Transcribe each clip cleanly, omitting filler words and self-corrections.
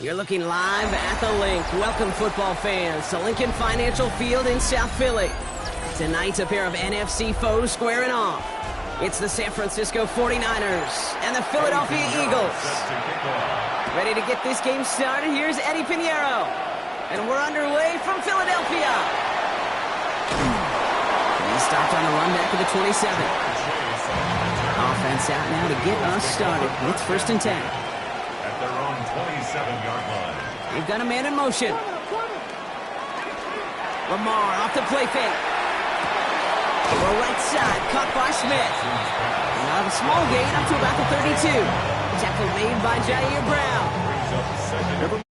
You're looking live at the Link. Welcome, football fans, to Lincoln Financial Field in South Philly. Tonight's a pair of NFC foes squaring off. It's the San Francisco 49ers and the Philadelphia Eagles. Ready to get this game started? Here's Eddie Pinheiro. And we're underway from Philadelphia. He stopped on the run back of the 27. Offense out now to get us started. It's 1st and 10. At their own 27-yard line. They've got a man in motion. Lamar off the play fake. The right side, caught by Smith. Now a small gain up to about the 32. Tackle made by Jair Brown. Brings up second.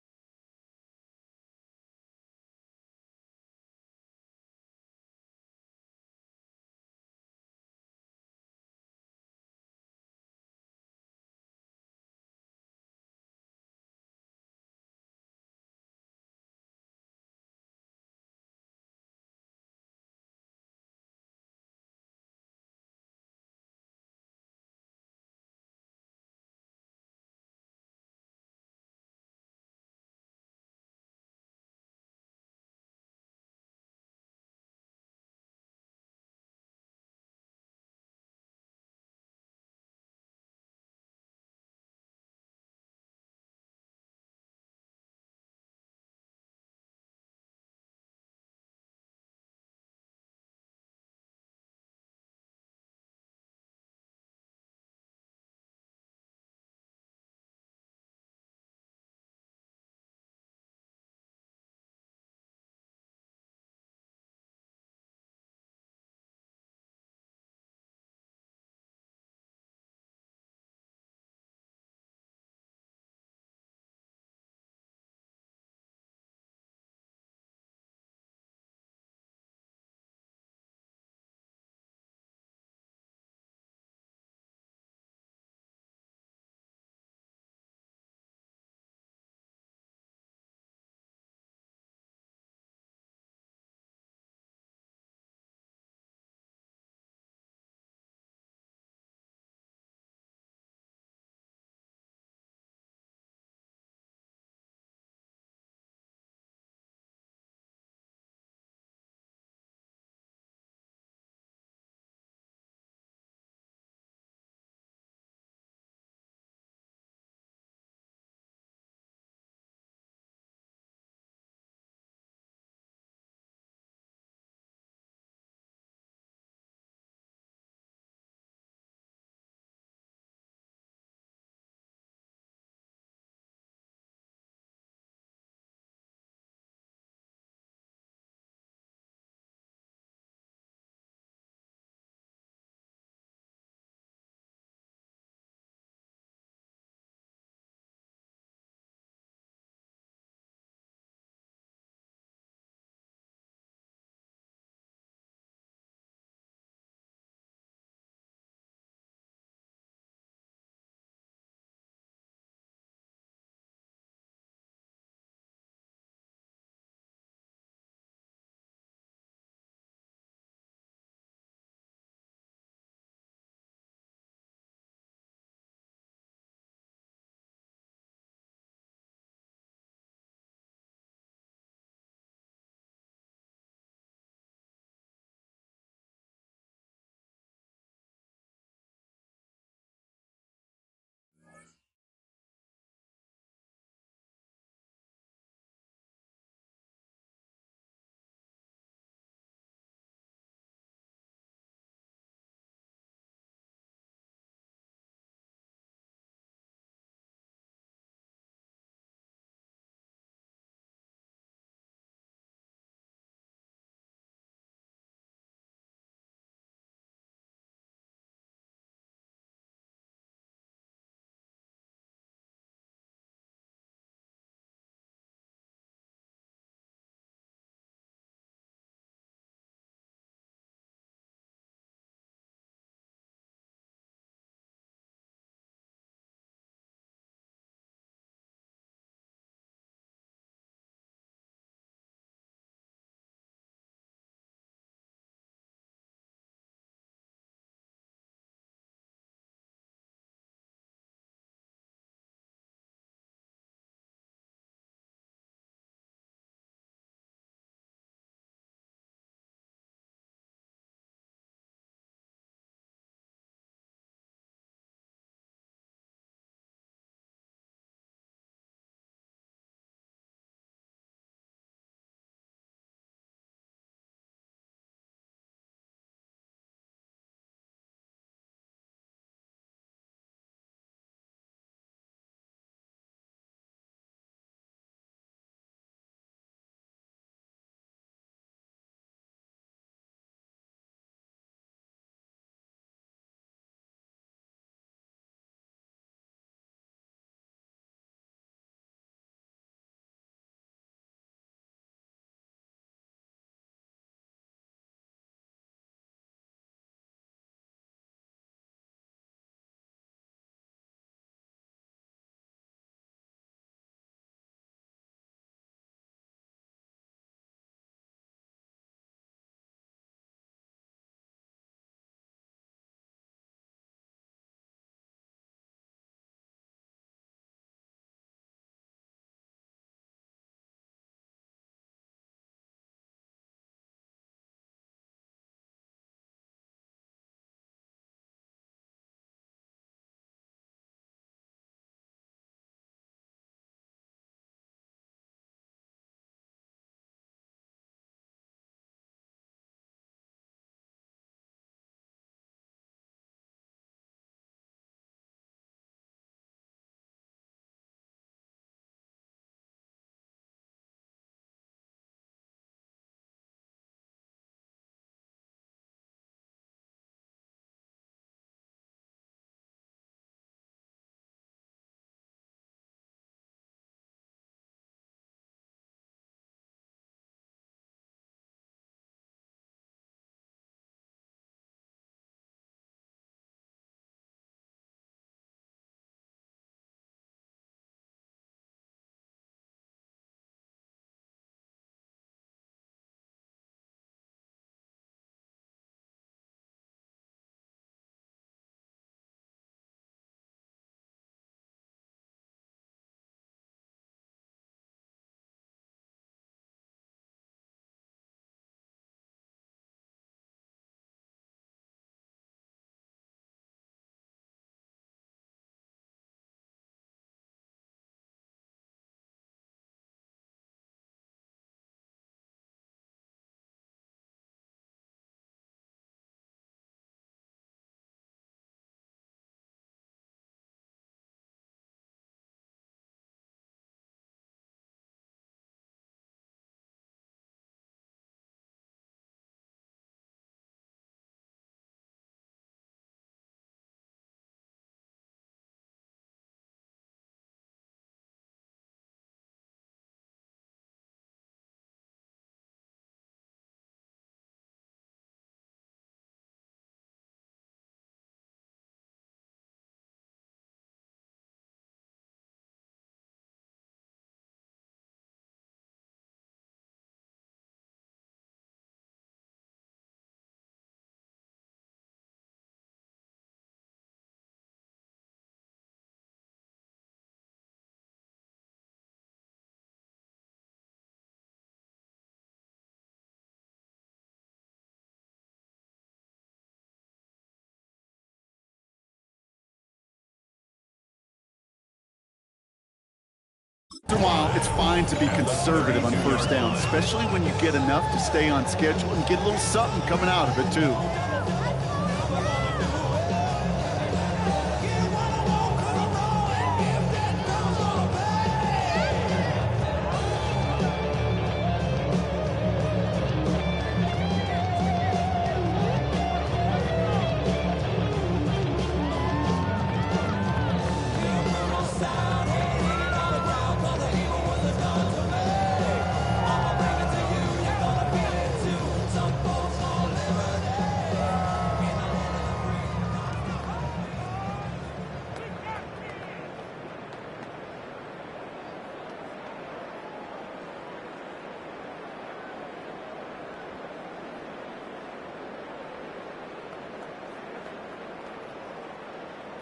after a while, it's fine to be conservative on first down, especially when you get enough to stay on schedule and get a little something coming out of it, too.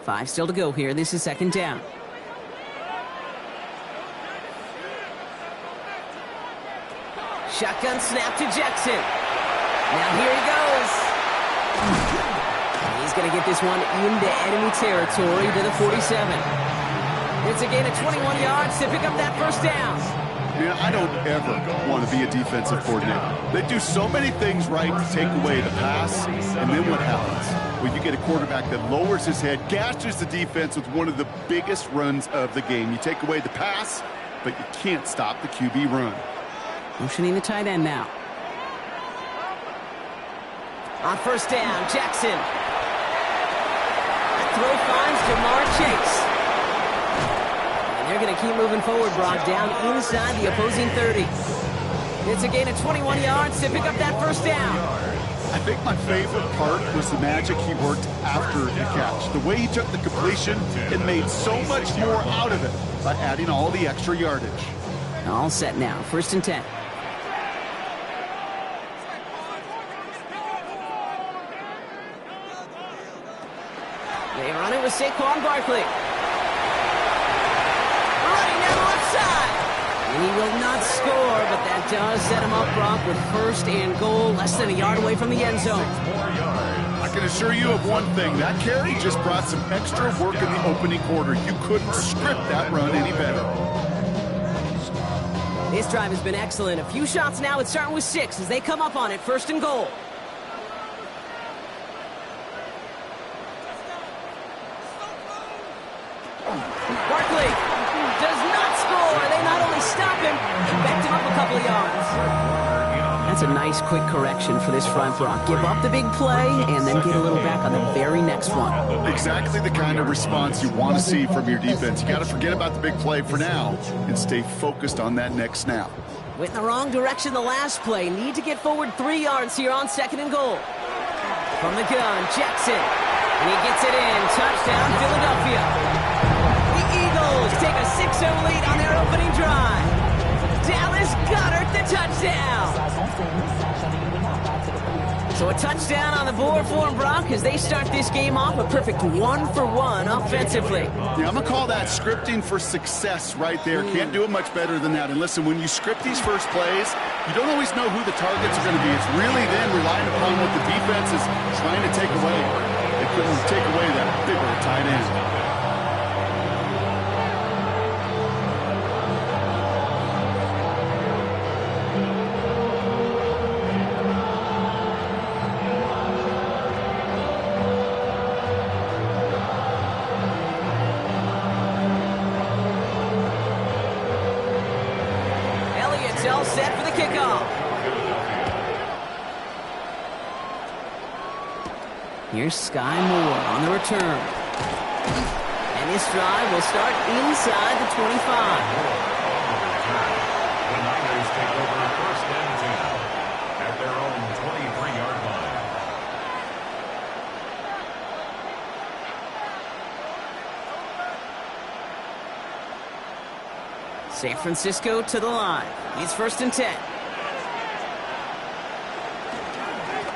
Five still to go here. This is second down. Shotgun snap to Jackson. Now here he goes. He's going to get this one into enemy territory to the 47. It's a gain of 21 yards to pick up that first down. Man, I don't ever want to be a defensive coordinator. They do so many things right to take away the pass, and then what happens? Well, you get a quarterback that lowers his head, gashes the defense with one of the biggest runs of the game. You take away the pass, but you can't stop the QB run. Motioning the tight end now. On first down, Jackson. That throw finds Jamar Chase. And they're going to keep moving forward, Brock, down inside the opposing 30. It's a gain of 21 yards to pick up that first down. I think my favorite part was the magic he worked after the catch. The way he took the completion and made so much more out of it by adding all the extra yardage. All set now, first and 10. They run it with Saquon Barkley. Running down the left side. And he will not score, but that does set him up, Brock, with first and goal, less than a yard away from the end zone. I can assure you of one thing. That carry just brought some extra work in the opening quarter. You couldn't script that run any better. This drive has been excellent. A few shots now. It's starting with 6 as they come up on it, first and goal. Barkley does not score. They not only stop him, they backed him up a couple of yards. That's a nice quick correction for this front, Brock. Give up the big play and then get a little back on the very next one. Exactly the kind of response you want to see from your defense. You got to forget about the big play for now and stay focused on that next snap. Went in the wrong direction the last play. Need to get forward 3 yards here on second and goal. From the gun, Jackson. And he gets it in. Touchdown, Philadelphia. Take a 6-0 lead on their opening drive. Dallas Goedert the touchdown. So a touchdown on the board for him, Brock, as they start this game off a perfect 1-for-1 offensively. Yeah, I'm going to call that scripting for success right there. Can't do it much better than that. And listen, when you script these first plays, you don't always know who the targets are going to be. It's really then relying upon what the defense is trying to take away. They couldn't take away that bigger tight end. All set for the kickoff. Here's Sky Moore on the return. And this drive will start inside the 25. The Niners take over first and 10 at their own 23-yard line. San Francisco to the line. It's first and 10.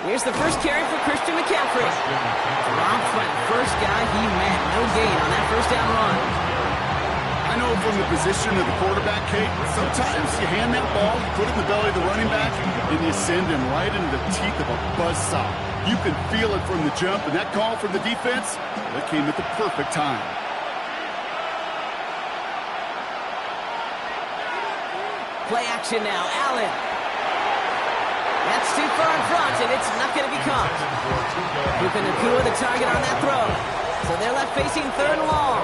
Here's the first carry for Christian McCaffrey. Dropped by the first guy he met. No gain on that first down run. I know from the position of the quarterback, Kate, sometimes you hand that ball, you put it in the belly of the running back, and you send him right into the teeth of a buzzsaw. You can feel it from the jump, and that call from the defense, that came at the perfect time. action now. Allen. That's too far in front, and it's not going to be caught. Puka Nacua the target on that throw. So they're left facing 3rd and long.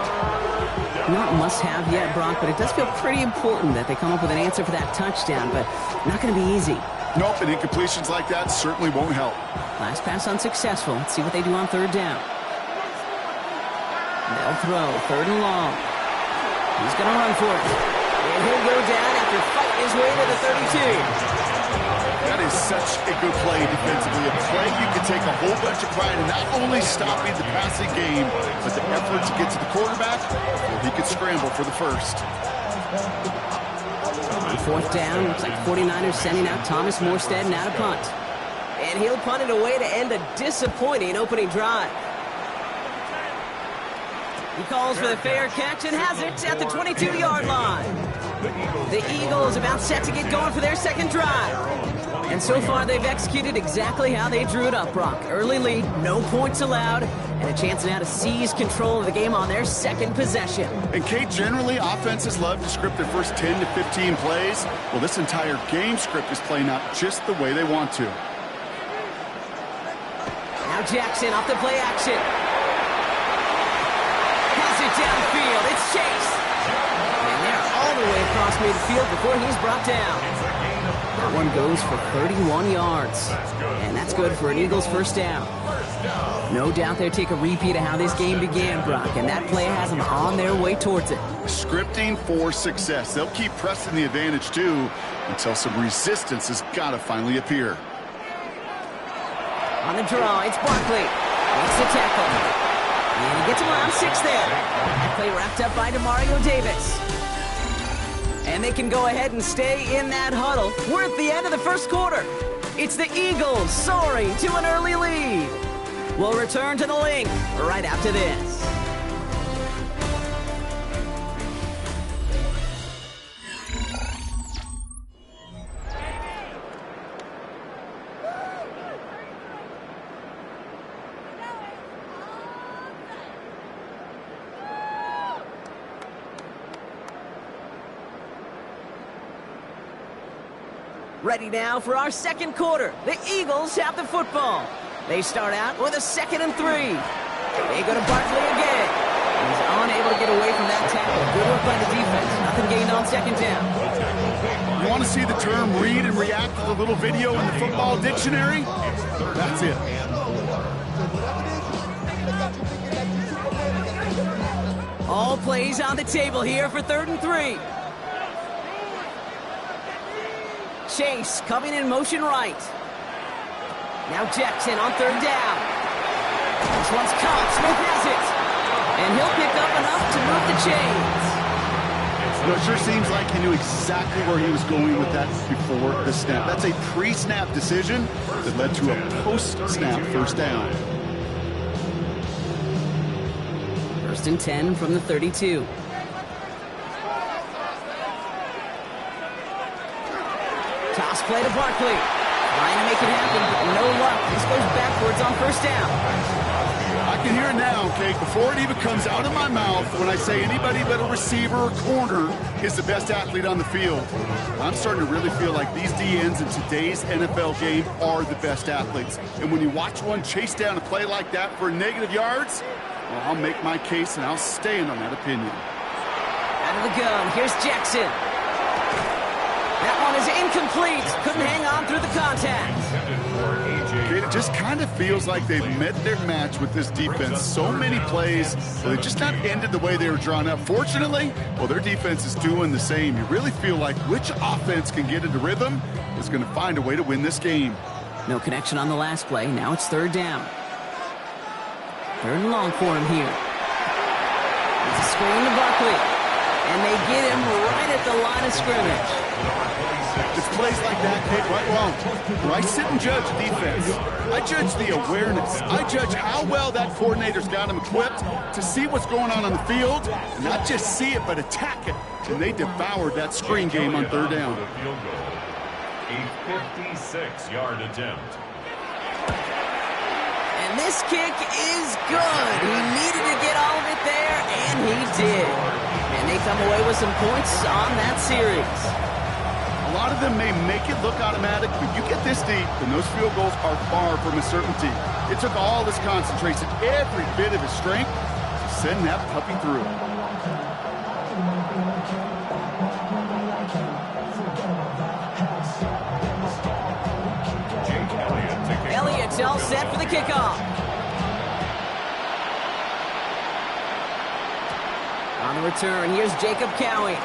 Not must-have yet, Brock, but it does feel pretty important that they come up with an answer for that touchdown, but not going to be easy. Nope, and incompletions like that certainly won't help. Last pass unsuccessful. Let's see what they do on 3rd down. They'll throw 3rd and long. He's going to run for it. And he'll go down after fighting his way to the 32. That is such a good play defensively. A play you can take a whole bunch of pride in not only stopping the passing game, but the effort to get to the quarterback before he could scramble for the first. On 4th down, looks like 49ers sending out Thomas Morstead now to punt. And he'll punt it away to end a disappointing opening drive. He calls for the fair catch and has it at the 22-yard line. The Eagles about set to get going for their 2nd drive. And so far, they've executed exactly how they drew it up, Brock. Early lead, no points allowed, and a chance now to seize control of the game on their 2nd possession. And, Kate, generally, offenses love to script their first 10 to 15 plays. Well, this entire game script is playing out just the way they want to. Now Jackson off the play action. Has it downfield. It's Chase. And they're all the way across midfield before he's brought down. That one goes for 31 yards. And that's good for an Eagles 1st down. No doubt they'll take a repeat of how this game began, Brock, and that play has them on their way towards it. Scripting for success. They'll keep pressing the advantage, too, until some resistance has got to finally appear. On the draw, it's Barkley. Makes the tackle. And he gets around 6 there. That play wrapped up by Demario Davis. And they can go ahead and stay in that huddle. We're at the end of the 1st quarter. It's the Eagles soaring to an early lead. We'll return to the link right after this. Ready now for our 2nd quarter. The Eagles have the football. They start out with a 2nd and 3. They go to Barkley again. He's unable to get away from that tackle. Good work by the defense. Nothing gained on 2nd down. You want to see the term read and react to the little video in the football dictionary? That's it. All plays on the table here for 3rd and 3. Chase coming in motion right. Now Jackson on 3rd down. This one's caught. Smith has it. And he'll pick up enough to move the chains. You know, it sure seems like he knew exactly where he was going with that before the snap. That's a pre-snap decision that led to a post-snap 1st down. 1st and 10 from the 32. Toss play to Barkley. Trying to make it happen, but no luck. This goes backwards on 1st down. I can hear it now, okay? Before it even comes out of my mouth, when I say anybody but a receiver or corner is the best athlete on the field, I'm starting to really feel like these DNs in today's NFL game are the best athletes. And when you watch one chase down a play like that for negative yards, well, I'll make my case and I'll stand on that opinion. Out of the gun, here's Jackson. That one is incomplete. Couldn't hang on through the contact. Okay, it just kind of feels like they've met their match with this defense. So many plays, well, they just not ended the way they were drawn up. Fortunately, well, their defense is doing the same. You really feel like which offense can get into rhythm is going to find a way to win this game. No connection on the last play. Now it's 3rd down. 3rd and long for him here. It's a screen to Barkley. And they get him right at the line of scrimmage. It's plays like that, Kate, right wrong. When I sit and judge defense, I judge the awareness. I judge how well that coordinator's got him equipped to see what's going on the field, and not just see it, but attack it. And they devoured that screen game on 3rd down. A 56-yard attempt. And this kick is good. He needed to get all of it there, and he did. And they come away with some points on that series. A lot of them may make it look automatic, but you get this deep, and those field goals are far from a certainty. It took all his concentration, every bit of his strength, to send that puppy through. Elliott's all set for the kickoff. On the return, here's Jacob Cowie.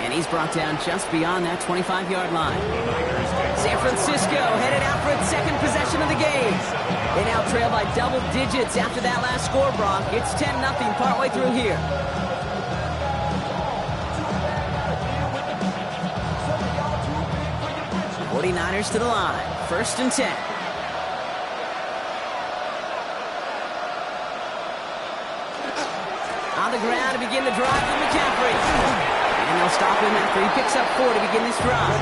And he's brought down just beyond that 25-yard line. San Francisco headed out for its second possession of the game. They now trail by double digits after that last score, Brock. It's 10-0 partway through here. 49ers to the line. 1st and 10. On the ground to begin the drive with McCaffrey. And they'll stop him after he picks up 4 to begin this drive.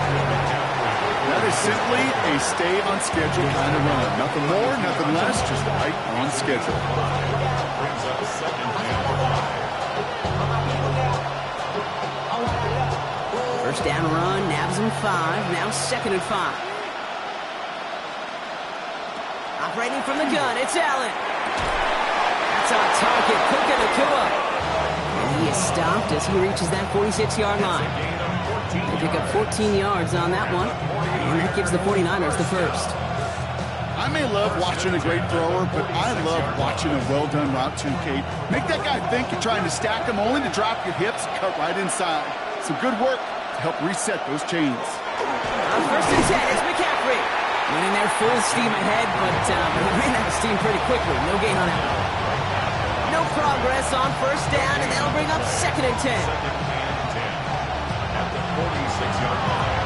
That is simply a stay on schedule kind of run. Nothing more, nothing less, just right on schedule. Brings up 2nd and 5. First down run, nabs him 5. Now 2nd and 5. Operating from the gun, it's Allen. That's on target, Puka Nacua. And he is stopped as he reaches that 46-yard line. They pick up 14 yards on that one. And that gives the 49ers the first. I may love watching a great thrower, but I love watching a well-done route too, Kate. Make that guy think you're trying to stack him only to drop your hips, cut right inside. Some good work to help reset those chains. On 1st and 10, it's McCaffrey. Running there full steam ahead, but he ran out of steam pretty quickly. No gain on that one. No progress on 1st down, and that'll bring up 2nd and 10. 2nd and 10 at the 46-yard line.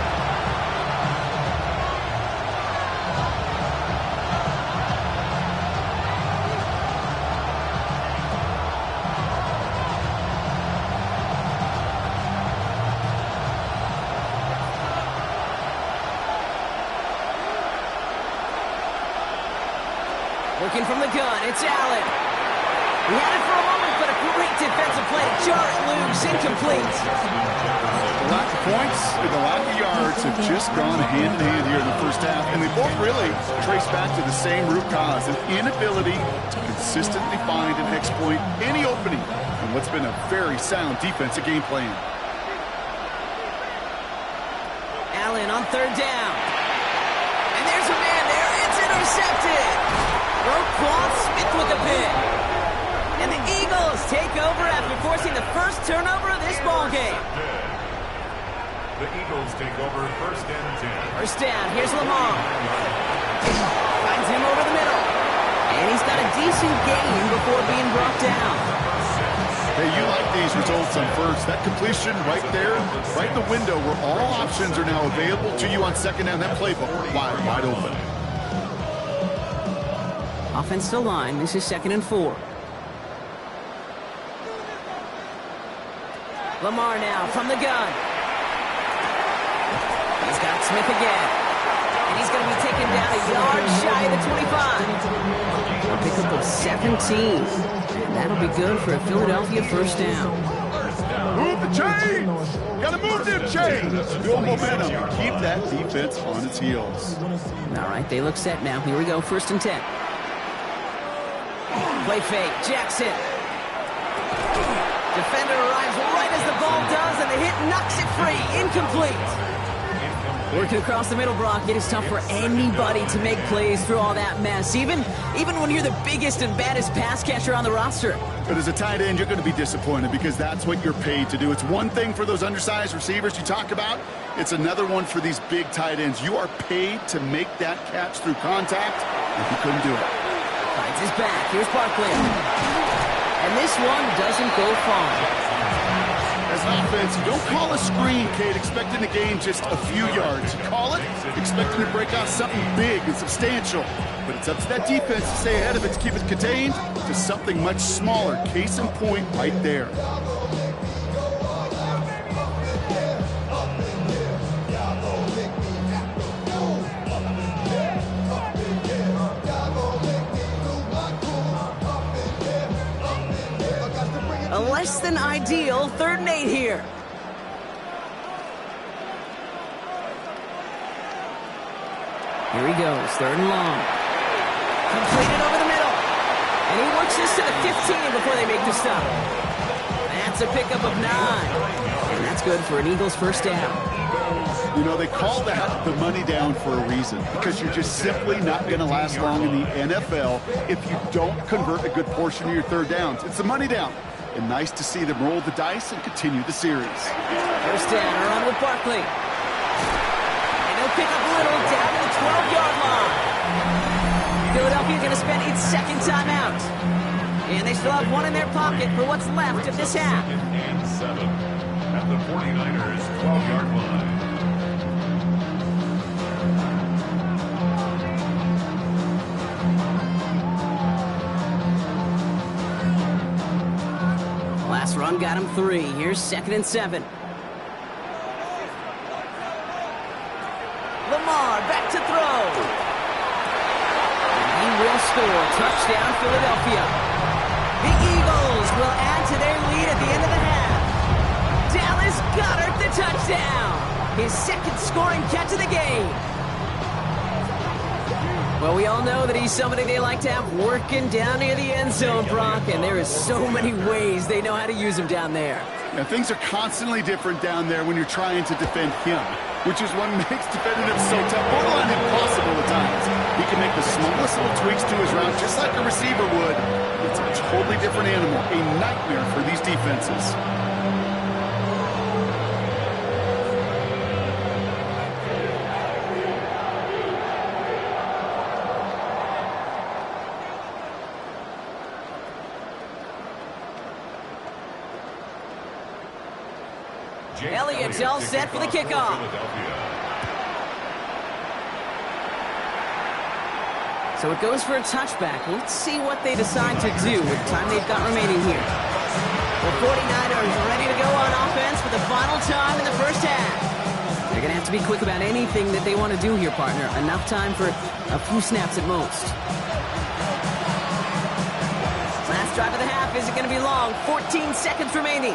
Working from the gun, it's Allen. He had it for a moment, but a great defensive play to jar it loose, incomplete. The lack of points and the lack of yards have just gone hand in hand here in the first half, and they both really trace back to the same root cause, an inability to consistently find and exploit any opening in what's been a very sound defensive game plan. Allen on 3rd down. And there's a man there. It's intercepted. Roquan Smith with the pick. And the Eagles take over after forcing the first turnover of this ball game. The Eagles take over 1st and 10. 1st down, here's Lamar. Finds him over the middle. And he's got a decent gain before being brought down. Hey, you like these results on 1st. That completion right there, right in the window where all options are now available to you on 2nd down. That playbook wide open. Offensive line, this is 2nd and 4. Lamar now from the gun. He's got Smith again. And he's going to be taken down a yard shy of the 25. A pickup of 17. And that'll be good for a Philadelphia 1st down. Move the chains! Gotta move them chains! Build momentum. Keep that defense on its heels. All right, they look set now. Here we go, 1st and 10. Play fake, Jackson. Defender arrives right as the ball does, and the hit knocks it free. Incomplete. Working across the middle, Brock. It is tough for anybody to make plays through all that mess, even when you're the biggest and baddest pass catcher on the roster. But as a tight end, you're going to be disappointed because that's what you're paid to do. It's one thing for those undersized receivers you talk about. It's another one for these big tight ends. You are paid to make that catch through contact, and he couldn't do it. Finds his back. Here's Barkley. And this one doesn't go far. As an offense, you don't call a screen, Kate, expecting to gain just a few yards. You call it expecting to break out something big and substantial. But it's up to that defense to stay ahead of it, to keep it contained to something much smaller. Case in point right there. A less than ideal 3rd and 8 here. he goes. 3rd and long. Completed over the middle. And he works this to the 15 before they make the stop. That's a pickup of 9. And that's good for an Eagles first down. You know, they call that the money down for a reason, because you're just simply not going to last long in the NFL if you don't convert a good portion of your 3rd downs. It's the money down. And nice to see them roll the dice and continue the series. First down, around with Barkley. And he'll pick up Little down to the 12-yard line. Philadelphia going to spend its 2nd timeout. And they still have 1 in their pocket for what's left of this half. 2nd and 7 at the 49ers 12-yard line. Last run got him 3. Here's 2nd and 7. Lamar back to throw. And he will score. Touchdown, Philadelphia. The Eagles will add to their lead at the end of the half. Dallas Goedert the touchdown. His 2nd scoring catch of the game. Well, we all know that he's somebody they like to have working down near the end zone, Brock, and there is so many ways they know how to use him down there. Now, things are constantly different down there when you're trying to defend him, which is what makes defending him so tough, borderline impossible at times. He can make the smallest little tweaks to his route just like a receiver would. It's a totally different animal, a nightmare for these defenses. Elliott's all set for the kickoff. So it goes for a touchback. Let's see what they decide to do with the time they've got remaining here. The 49ers are ready to go on offense for the final time in the first half. They're going to have to be quick about anything that they want to do here, partner. Enough time for a few snaps at most. Last drive of the half isn't going to be long. 14 seconds remaining.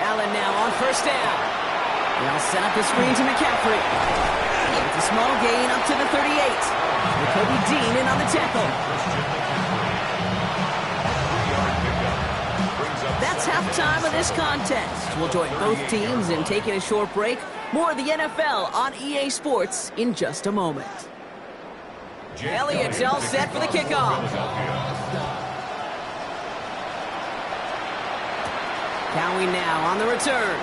Allen now on first down. They'll set up the screen to McCaffrey. It's a small gain up to the 38. Kobe Dean in on the tackle. That's halftime of this contest. We'll join both teams in taking a short break. More of the NFL on EA Sports in just a moment. Elliott's all set for the kickoff. Cowie now on the return.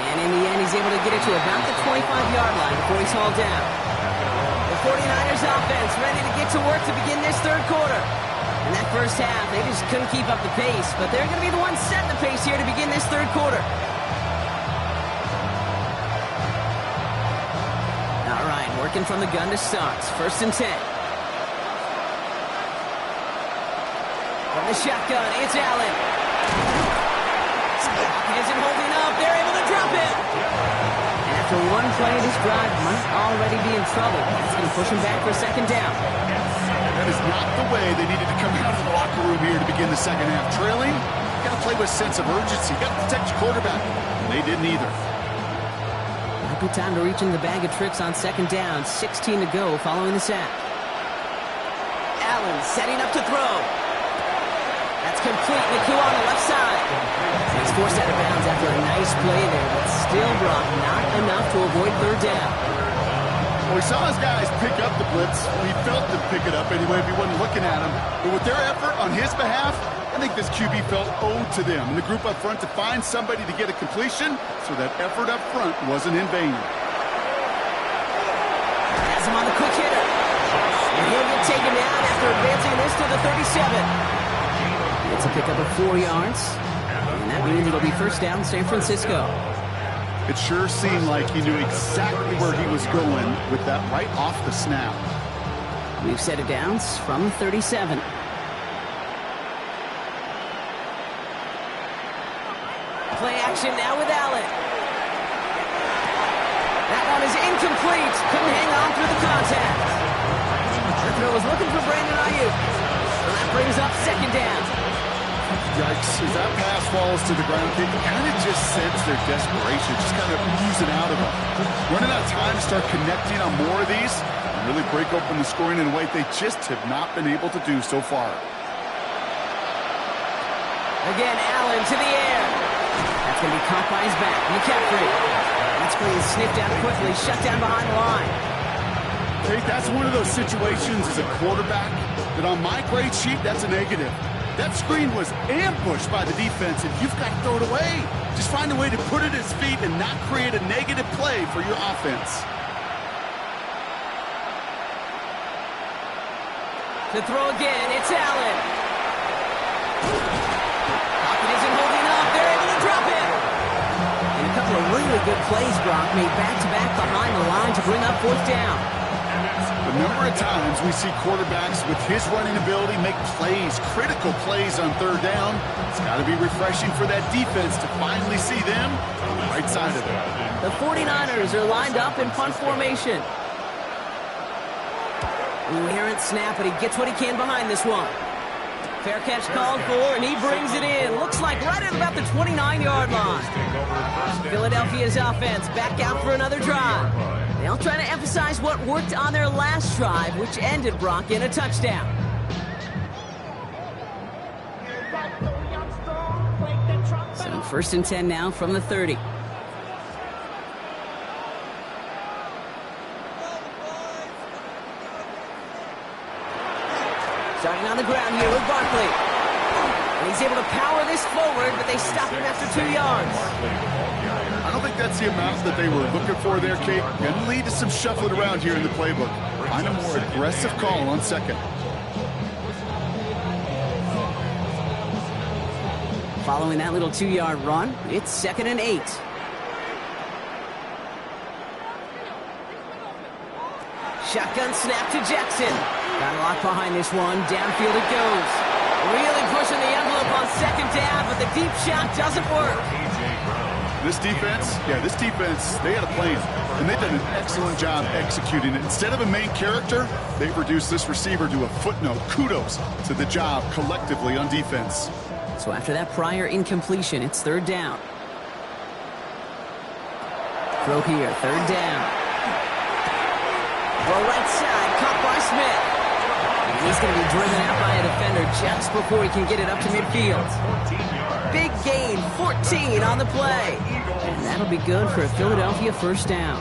And in the end, he's able to get it to about the 25-yard line before he's hauled down. The 49ers offense ready to get to work to begin this 3rd quarter. In that first half, they just couldn't keep up the pace, but they're going to be the ones setting the pace here to begin this 3rd quarter. All right, working from the gun to start. 1st and 10. From the shotgun, it's Allen. Isn't holding up. They're able to drop him. And after one play, this drive might already be in trouble. That's going to push him back for a 2nd down. That is not the way they needed to come out of the locker room here to begin the 2nd half. Trailing, you got to play with a sense of urgency. You got to protect your quarterback. And they didn't either. Might be time to reach into the bag of tricks on 2nd down. 16 to go following the sack. Allen setting up to throw. That's complete. Naku on the left side. He's forced out of bounds after a nice play there, but still, Brock, not enough to avoid 3rd down. Well, we saw his guys pick up the blitz. We felt them pick it up anyway if he wasn't looking at him. But with their effort on his behalf, I think this QB felt owed to them and the group up front to find somebody to get a completion, so that effort up front wasn't in vain. Has him on the quick hitter. And he'll get taken down after advancing this to the 37. It's a pickup of 4 yards, and that means it'll be first down San Francisco. It sure seemed like he knew exactly where he was going with that right off the snap. We've set it down from 37. Play action now with Allen. That one is incomplete. Couldn't hang on through the contact. The throw was looking for Brandon Ayuk. And that brings up 2nd down. Yikes. As that pass falls to the ground, you kind of just sense their desperation, just kind of oozing out of them. Running out of time to start connecting on more of these and really break open the scoring in a way they just have not been able to do so far. Again, Allen to the air. That's going to be caught by his back. McCaffrey. That screen sniffed out quickly, shut down behind the line. Kate, that's one of those situations as a quarterback that on my grade sheet, that's a negative. That screen was ambushed by the defense, and you've got to throw it away. Just find a way to put it at his feet and not create a negative play for your offense. To throw again, it's Allen. Pocket isn't holding up. They're able to drop him. And a couple of really good plays, Brock, made back-to-back behind the line to bring up fourth down. The number of times we see quarterbacks with his running ability make plays, critical plays on third down, it's got to be refreshing for that defense to finally see them on the right side of it. The 49ers are lined up in punt formation. Ooh, errant snap, but he gets what he can behind this one. Fair catch called for, and he brings it in. Looks like right at about the 29-yard line. Philadelphia's offense back out for another drive. They'll try to emphasize what worked on their last drive, which ended, Brock, in a touchdown. So first and 10 now from the 30. Starting on the ground here with Barkley. And he's able to power this forward, but they stop him after 2 yards. I don't think that's the amount that they were looking for there, Kate. Going to lead to some shuffling around here in the playbook. Find a more aggressive call on second. Following that little 2-yard run, it's 2nd and 8. Shotgun snap to Jackson. Got a lock behind this one. Downfield it goes. Really pushing the envelope on second down, but the deep shot doesn't work. This defense, they had a plan, and they've done an excellent job executing it. Instead of a main character, they've reduced this receiver to a footnote. Kudos to the job collectively on defense. So after that prior incompletion, it's third down. Throw here, third down. Well, right side, caught by Smith. And he's going to be driven out by a defender just before he can get it up to midfield. Big gain, 14 on the play. And that'll be good for a Philadelphia first down.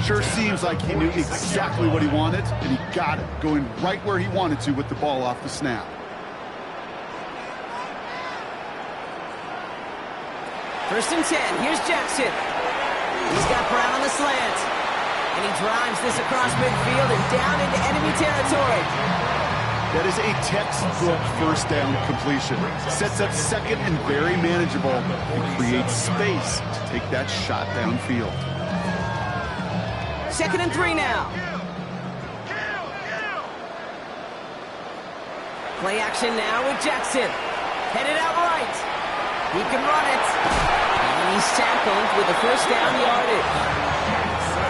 Sure seems like he knew exactly what he wanted, and he got it, going right where he wanted to with the ball off the snap. First and 10, here's Jackson. He's got Brown on the slant. And he drives this across midfield and down into enemy territory. That is a textbook first down completion. Sets up second and very manageable and creates space to take that shot downfield. 2nd and 3 now. Play action now with Jackson. Headed out right. He can run it. And he's tackled with a first down yardage.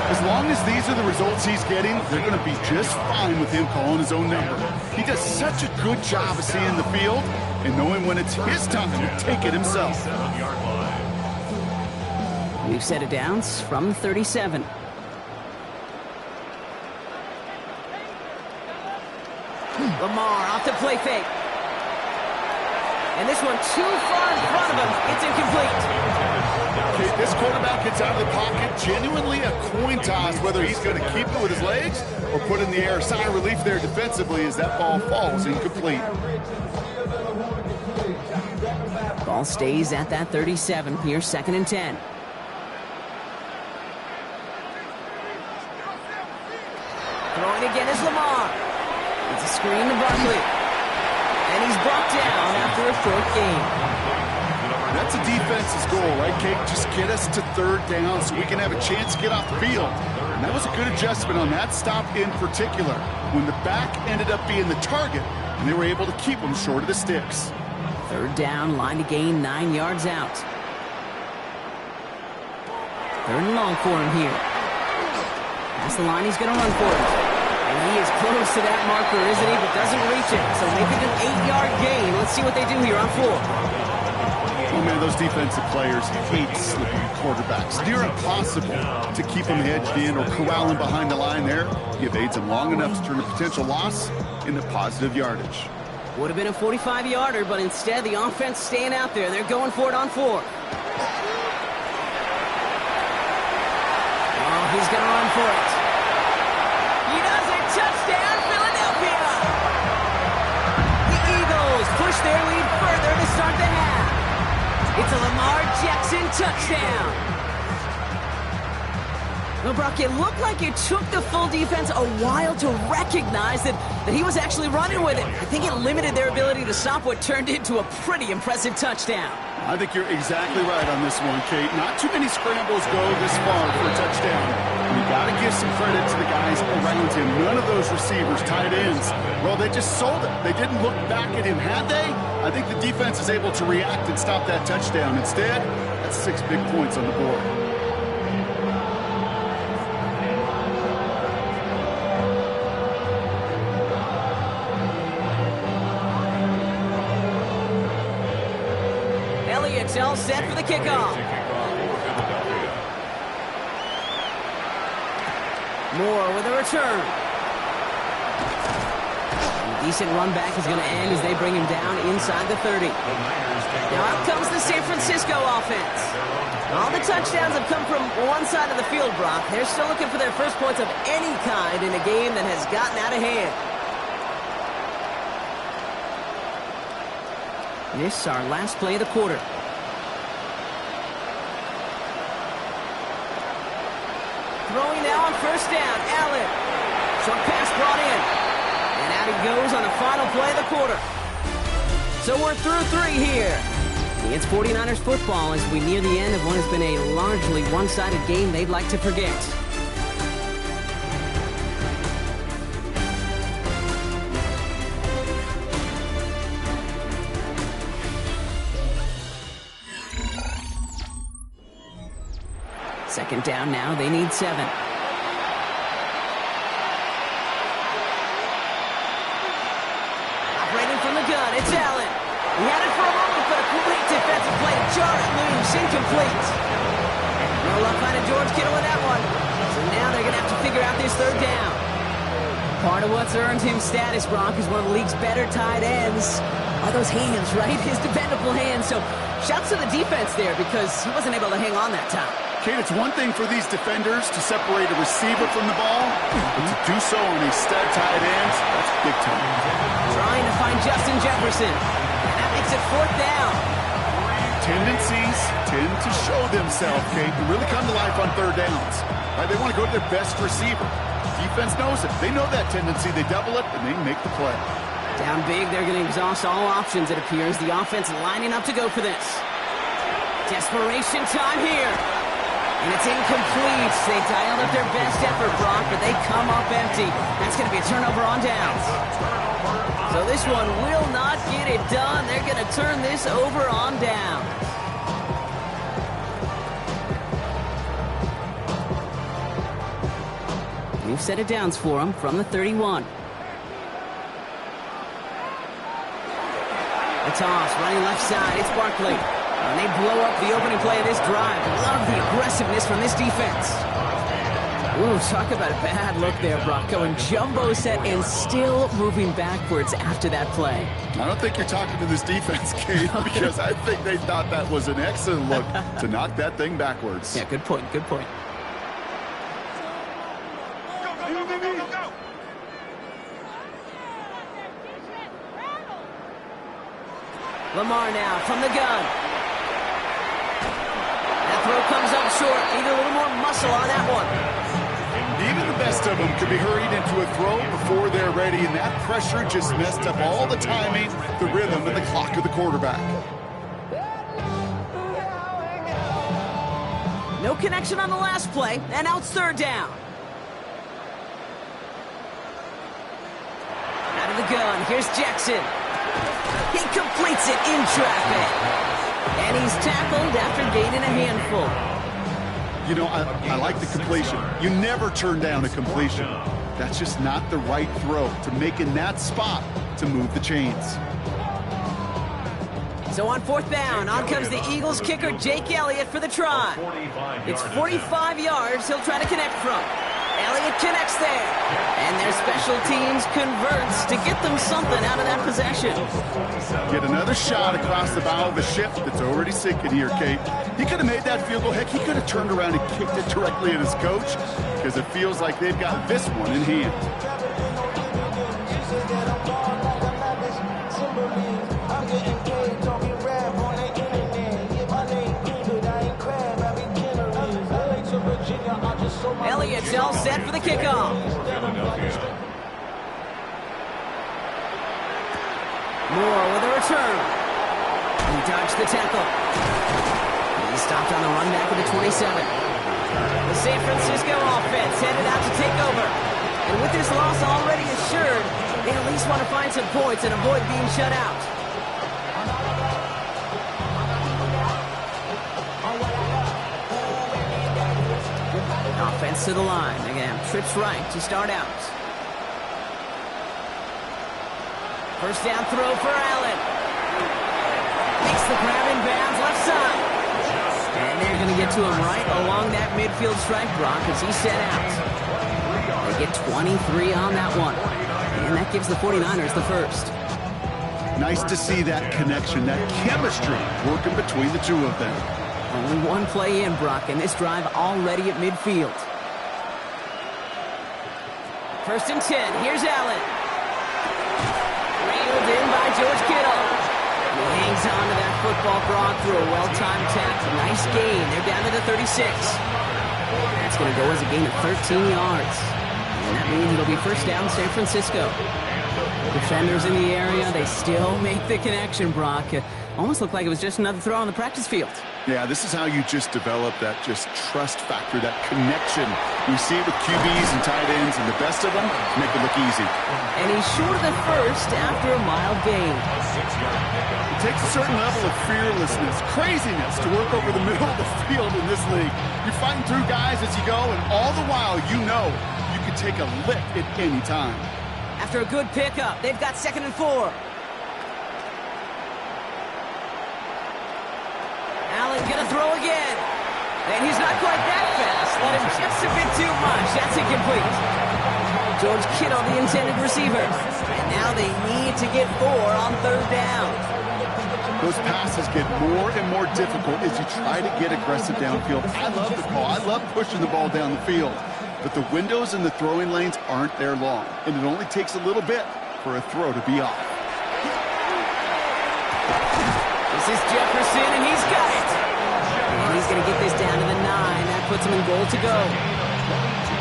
As long as these are the results he's getting, they're going to be just fine with him calling his own number. He does such a good job of seeing the field and knowing when it's his time to take it himself. We've set it down from the 37. Lamar off the play fake. And this one too far in front of him. It's incomplete. Okay, this quarterback gets out of the pocket, genuinely a coin toss whether he's going to keep it with his legs or put in the air. Sigh of relief there defensively as that ball falls incomplete. Ball stays at that 37. Here, 2nd and 10. Throwing again is Lamar. It's a screen to Barkley. And he's brought down after a short gain. That's a defense's goal, right, Kate? Just get us to third down so we can have a chance to get off the field. And that was a good adjustment on that stop in particular, when the back ended up being the target, and they were able to keep him short of the sticks. Third down, line to gain 9 yards out. Third and long for him here. That's the line he's going to run for it. And he is close to that marker, isn't he? But doesn't reach it. So make it an 8-yard gain. Let's see what they do here on 4. Oh, man, those defensive players hate slipping quarterbacks. Near impossible to keep them hedged in or corral them behind the line there. Give aids them long enough to turn a potential loss into positive yardage. Would have been a 45-yarder, but instead the offense staying out there. They're going for it on 4. Oh, he's going to run for it. He does it. Touchdown, Philadelphia. The Eagles push their lead further to start the half. It's a Lamar Jackson touchdown. Well, Brock, it looked like it took the full defense a while to recognize that he was actually running with it. I think it limited their ability to stop what turned into a pretty impressive touchdown. I think you're exactly right on this one, Kate. Not too many scrambles go this far for a touchdown. And you got to give some credit to the guys around him. None of those receivers, tight ends, well, they just sold it. They didn't look back at him, had they? I think the defense is able to react and stop that touchdown. Instead, that's 6 big points on the board. Elliott's all set for the kickoff. Moore with a return. Decent run back is going to end as they bring him down inside the 30. Now out comes the San Francisco offense. All the touchdowns have come from one side of the field, Brock. They're still looking for their first points of any kind in a game that has gotten out of hand. This is our last play of the quarter. Throwing now on first down, Allen. Short pass brought in. And out he goes on the final play of the quarter. So we're through 3 here. It's 49ers football as we near the end of what has been a largely one-sided game they'd like to forget. Second down now, they need 7. Operating from the gun, it's Allen. He had it for a moment, but a great defensive play to jar it loose, incomplete. No luck finding George Kittle with that one. So now they're going to have to figure out this third down. Part of what's earned him status, Brock, is one of the league's better tight ends. Are those hands, right? His dependable hands. So shouts to the defense there because he wasn't able to hang on that time. Kate, it's one thing for these defenders to separate a receiver from the ball, but to do so on a stud tight end, that's big time. Trying to find Justin Jefferson. And that makes it 4th down. Tendencies tend to show themselves, Kate, and really come to life on 3rd downs. Right? They want to go to their best receiver. Defense knows it. They know that tendency. They double it, and they make the play. Down big, they're going to exhaust all options, it appears. The offense lining up to go for this. Desperation time here. And it's incomplete. They dialed up their best effort, Brock, but they come up empty. That's going to be a turnover on downs. So this one will not get it done. They're going to turn this over on downs. New set of downs for them from the 31. The toss, running left side. It's Barkley. And they blow up the opening play of this drive. Love the aggressiveness from this defense. Ooh, talk about a bad look there, Brock. Going jumbo set and still moving backwards after that play. I don't think you're talking to this defense, Kate, because I think they thought that was an excellent look to knock that thing backwards. Yeah, good point, good point. Lamar now from the gun. That throw comes up short. Need a little more muscle on that one. Even the best of them could be hurried into a throw before they're ready, and that pressure just messed up all the timing, the rhythm, and the clock of the quarterback. No connection on the last play, and now it's 3rd down. Out of the gun, here's Jackson. He completes it in traffic. And he's tackled after gaining a handful. You know, I like the completion. You never turn down a completion. That's just not the right throw to make in that spot to move the chains. So on 4th down, on comes the Eagles kicker, Jake Elliott, for the try. It's 45 yards he'll try to connect from. Elliott connects there. And their special teams converts to get them something out of that possession. Get another shot across the bow of the ship that's already sinking here, Kate. He could have made that field goal. Heck, he could have turned around and kicked it directly at his coach, because it feels like they've got this one in hand. Elliott's all set for the kickoff. Moore with a return. He dodged the tackle. He stopped on the run back at the 27. The San Francisco offense headed out to take over. And with this loss already assured, they at least want to find some points and avoid being shut out. Offense to the line. They're going to have trips right to start out. First down throw for Allen. Makes the grab in bounds left side. And they're going to get to him right along that midfield strike, Brock, as he set out. They get 23 on that one. And that gives the 49ers the first. Nice to see that connection, that chemistry working between the two of them. Only one play in, Brock, and this drive already at midfield. First and 10. Here's Allen. Reeled in by George Kittle. He hangs on to that football, Brock, through a well-timed tackle. Nice gain. They're down to the 36. That's going to go as a gain of 13 yards. And that means it'll be first down San Francisco. Defenders in the area, they still make the connection, Brock. It almost looked like it was just another throw on the practice field. Yeah, this is how you just develop that just trust factor, that connection. You see it with QBs and tight ends, and the best of them make it look easy. And he's short of the first after a mild gain. It takes a certain level of fearlessness, craziness to work over the middle of the field in this league. You're fighting through guys as you go, and all the while you know you can take a lick at any time. After a good pickup, they've got 2nd and 4. Allen gonna throw again. And he's not quite that fast. Let him just a bit too much. That's incomplete. George Kittle, the intended receiver. And now they need to get 4 on 3rd down. Those passes get more and more difficult as you try to get aggressive downfield. I love the call. I love pushing the ball down the field. But the windows in the throwing lanes aren't there long. And it only takes a little bit for a throw to be off. This is Jefferson, and he's got it. And he's going to get this down to the 9. That puts him in goal to go.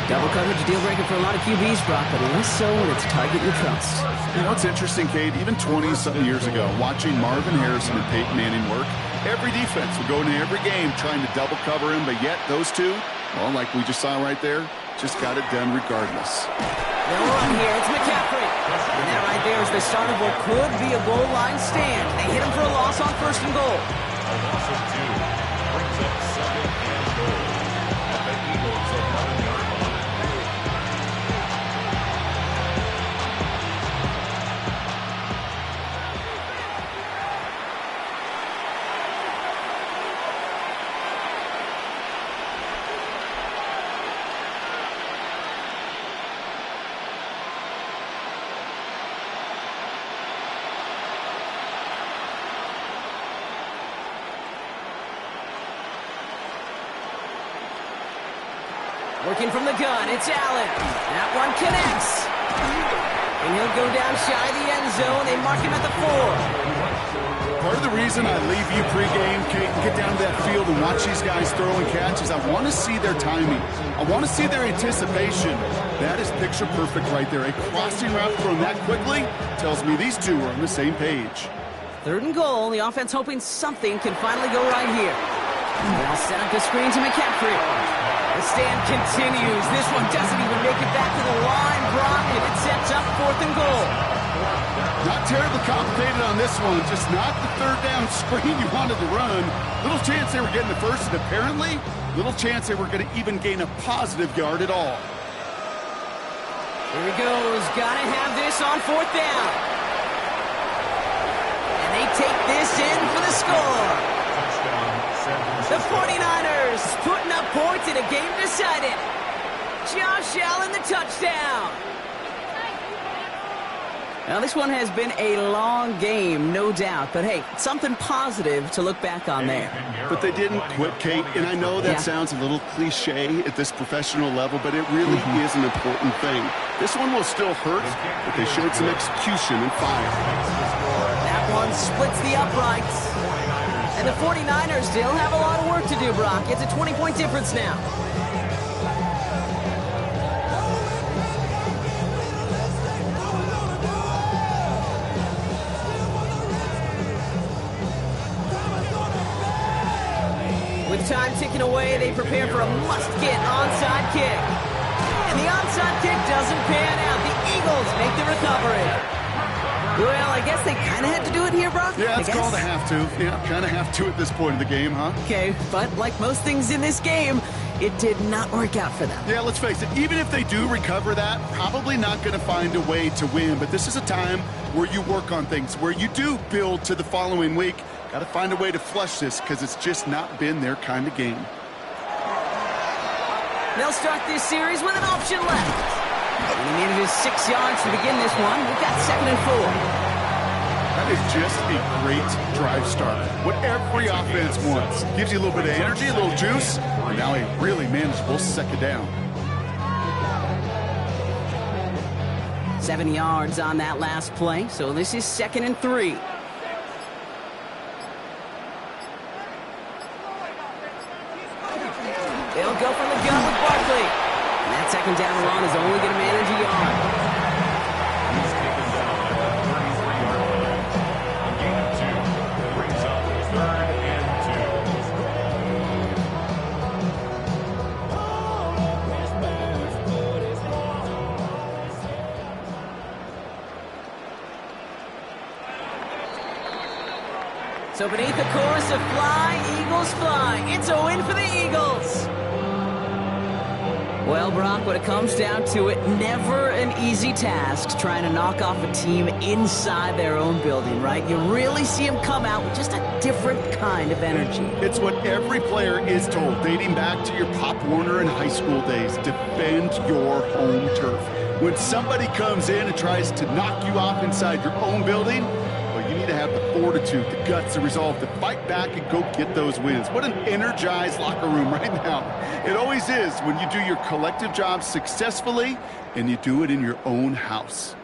Double coverage, deal breaker for a lot of QBs, Brock, but less so when it's target you trust. You know, it's interesting, Kate, even 20-something years ago, watching Marvin Harrison and Peyton Manning work, every defense would go into every game trying to double cover him, but yet those two, well, like we just saw right there, just got it done regardless. They'll run here. It's McCaffrey. And that right there is the start of what could be a goal line stand. They hit him for a loss on 1st and goal. A loss of 2 brings up 2nd and goal at the Eagles' 11-yard line. Working from the gun, it's Allen. That one connects. And he'll go down shy of the end zone. They mark him at the 4. Part of the reason I leave you pregame, Kate, and get down to that field and watch these guys throw and catch is I want to see their timing. I want to see their anticipation. That is picture perfect right there. A crossing route thrown that quickly tells me these two are on the same page. 3rd and goal. The offense hoping something can finally go right here. They'll set up the screen to McCaffrey. The stand continues. This one doesn't even make it back to the line, Brock, and it sets up 4th and goal. Not terribly complicated on this one. Just not the 3rd down screen you wanted to run. Little chance they were getting the first, and apparently, little chance they were going to even gain a positive yard at all. Here he goes. Gotta have this on 4th down. And they take this in for the score. The 49ers putting up points in a game decided. Josh Allen, the touchdown. Now, this one has been a long game, no doubt. But, hey, something positive to look back on there. But they didn't quit, Kate. And I know that sounds a little cliche at this professional level, but it really is an important thing. This one will still hurt, but they showed some execution and fire. That one splits the uprights. And the 49ers still have a lot of work to do, Brock. It's a 20-point difference now. With time ticking away, they prepare for a must-get onside kick. And the onside kick doesn't pan out. The Eagles make the recovery. Well, I guess they kind of had to do it here, Brock. Yeah, it's called a have to. Yeah, kind of have to at this point in the game, huh? Okay, but like most things in this game, it did not work out for them. Yeah, let's face it, even if they do recover that, probably not going to find a way to win. But this is a time where you work on things, where you do build to the following week. Got to find a way to flush this because it's just not been their kind of game. They'll start this series with an option left. And he needed his 6 yards to begin this one. We've got 2nd and 4. That is just a great drive starter. What every offense wants. Gives you a little bit of energy, a little juice, and now a really manageable 2nd down. 7 yards on that last play, so this is 2nd and 3. They'll go from the gun with Barkley. And that 2nd down run is only going to manage a yard. He's taken down at the 33-yard line. A gain of 2 brings up 3rd and 2. So beneath the chorus of Fly, Eagles Fly, it's a win for the Eagles. Well, Brock, when it comes down to it, never an easy task trying to knock off a team inside their own building, right? You really see them come out with just a different kind of energy. It's what every player is told, dating back to your Pop Warner and high school days. Defend your home turf. When somebody comes in and tries to knock you off inside your own building, well, you need to have the fortitude, the guts, the resolve to fight back and go get those wins. What an energized locker room right now. It always is when you do your collective job successfully and you do it in your own house.